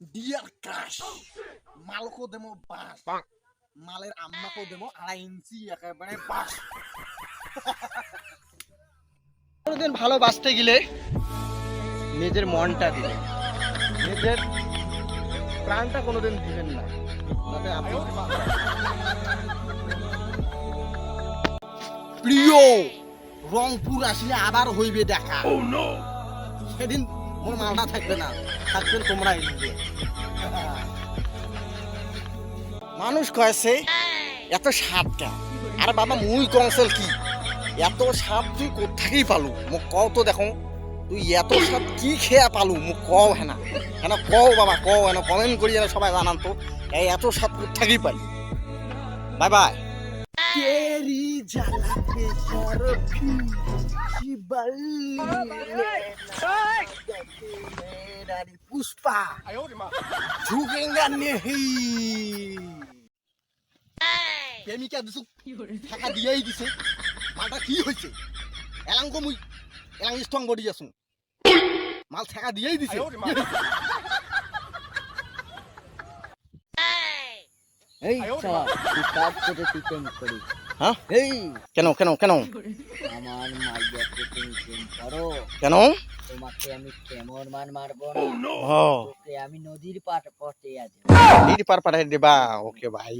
Deer crush মালকো দেবো বাস মালের আম্মাকেও দেবো 2.5 ইঞ্চি একেবারে বাস। কোনোদিন ভালোবাসতে গেলে নিজের মনটা দিবেন, নিজের প্রাণটা কোনোদিন দিবেন না, তবে আপনি প্রিয় রংপুর আসলে আবার হইবে দেখা। সেদিন মোর মালটা থাকবে না, থাকবেন তোমরা এদিকে। মানুষ কয়েছে এত সাপ কেন? আরে বাবা মুই কংসল কি এত সাপ তুই কোথাকেই পালু মোক কও তো, দেখো তুই এত সাপ কি খেয়া পালু মোক কও হেনা হেনা কও বাবা কও হেনা, কমেন্ট করি যেন সবাই জানান তো এই এত সাপ কোথাকেই পালি। Bye bye. তেরি ঝলকে বরফি মেরারি পুষ্পা ঝুঁকেঙ্গা নেহি। প্রেমিকা দিছু টাকা দিয়েই দিছে, মালটা কি হয়েছে এলাঙ্গ মুই এলাং স্ট্রং বডি আছো, মাল টাকা দিয়েই দিছে। এই শালা তুই কাজ করে তুই প্রেম করিস? হ্যাঁ এই কেন কেন কেন আমার মাইয়াকে তুমি প্রেম করো, কেন? তোমাকে আমি কেমন মান মারবো না, ও তোকে আমি নদীর পার পথে আছি। পার পাঠাই দেবা, ওকে ভাই।